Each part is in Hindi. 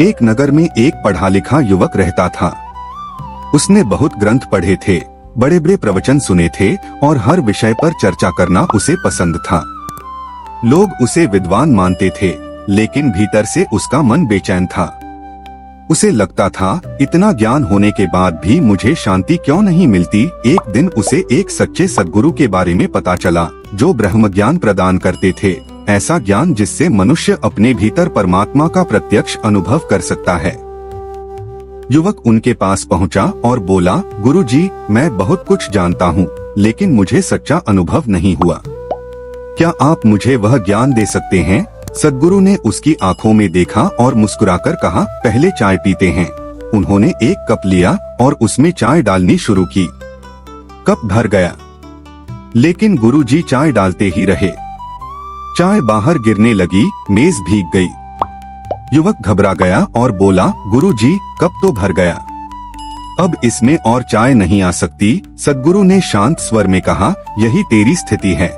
एक नगर में एक पढ़ा लिखा युवक रहता था। उसने बहुत ग्रंथ पढ़े थे, बड़े बड़े प्रवचन सुने थे और हर विषय पर चर्चा करना उसे पसंद था। लोग उसे विद्वान मानते थे, लेकिन भीतर से उसका मन बेचैन था। उसे लगता था, इतना ज्ञान होने के बाद भी मुझे शांति क्यों नहीं मिलती। एक दिन उसे एक सच्चे सद्गुरु के बारे में पता चला, जो ब्रह्म ज्ञान प्रदान करते थे, ऐसा ज्ञान जिससे मनुष्य अपने भीतर परमात्मा का प्रत्यक्ष अनुभव कर सकता है। युवक उनके पास पहुंचा और बोला, गुरुजी, मैं बहुत कुछ जानता हूँ, लेकिन मुझे सच्चा अनुभव नहीं हुआ। क्या आप मुझे वह ज्ञान दे सकते हैं? सद्गुरु ने उसकी आंखों में देखा और मुस्कुराकर कहा, पहले चाय पीते हैं। उन्होंने एक कप लिया और उसमें चाय डालनी शुरू की। कप भर गया, लेकिन गुरुजी चाय डालते ही रहे। चाय बाहर गिरने लगी, मेज भीग गई। युवक घबरा गया और बोला, गुरुजी, कप तो भर गया, अब इसमें और चाय नहीं आ सकती। सद्गुरु ने शांत स्वर में कहा, यही तेरी स्थिति है।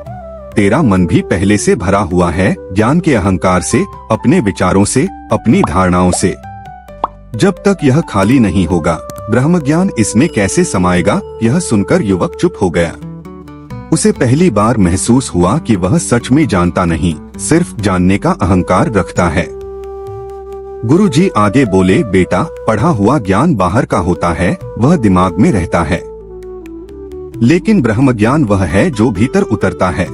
तेरा मन भी पहले से भरा हुआ है, ज्ञान के अहंकार से, अपने विचारों से, अपनी धारणाओं से। जब तक यह खाली नहीं होगा, ब्रह्म ज्ञान इसमें कैसे समाएगा? यह सुनकर युवक चुप हो गया। उसे पहली बार महसूस हुआ कि वह सच में जानता नहीं, सिर्फ जानने का अहंकार रखता है। गुरुजी आगे बोले, बेटा, पढ़ा हुआ ज्ञान बाहर का होता है, वह दिमाग में रहता है, लेकिन ब्रह्म ज्ञान वह है जो भीतर उतरता है,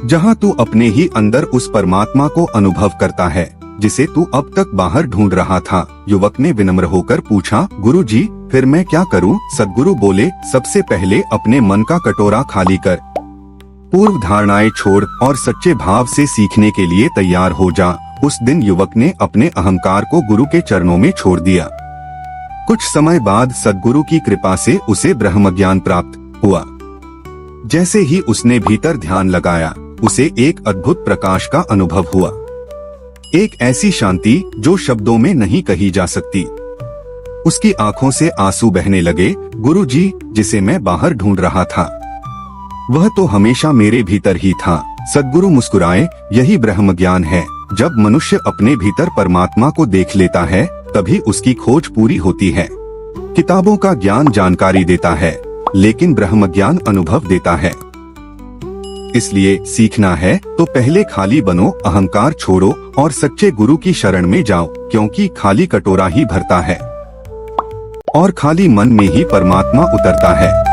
जहाँ तू अपने ही अंदर उस परमात्मा को अनुभव करता है, जिसे तू अब तक बाहर ढूंढ रहा था। युवक ने विनम्र होकर पूछा, गुरुजी, फिर मैं क्या करूं? सद्गुरु बोले, सबसे पहले अपने मन का कटोरा खाली कर, पूर्व धारणाएं छोड़ और सच्चे भाव से सीखने के लिए तैयार हो जा। उस दिन युवक ने अपने अहंकार को गुरु के चरणों में छोड़ दिया। कुछ समय बाद सद्गुरु की कृपा से उसे ब्रह्म ज्ञान प्राप्त हुआ। जैसे ही उसने भीतर ध्यान लगाया, उसे एक अद्भुत प्रकाश का अनुभव हुआ, एक ऐसी शांति जो शब्दों में नहीं कही जा सकती। उसकी आंखों से आंसू बहने लगे। गुरुजी, जिसे मैं बाहर ढूंढ रहा था, वह तो हमेशा मेरे भीतर ही था। सद्गुरु मुस्कुराए, यही ब्रह्म ज्ञान है। जब मनुष्य अपने भीतर परमात्मा को देख लेता है, तभी उसकी खोज पूरी होती है। किताबों का ज्ञान जानकारी देता है, लेकिन ब्रह्म ज्ञान अनुभव देता है। इसलिए सीखना है तो पहले खाली बनो, अहंकार छोड़ो और सच्चे गुरु की शरण में जाओ, क्योंकि खाली कटोरा ही भरता है और खाली मन में ही परमात्मा उतरता है।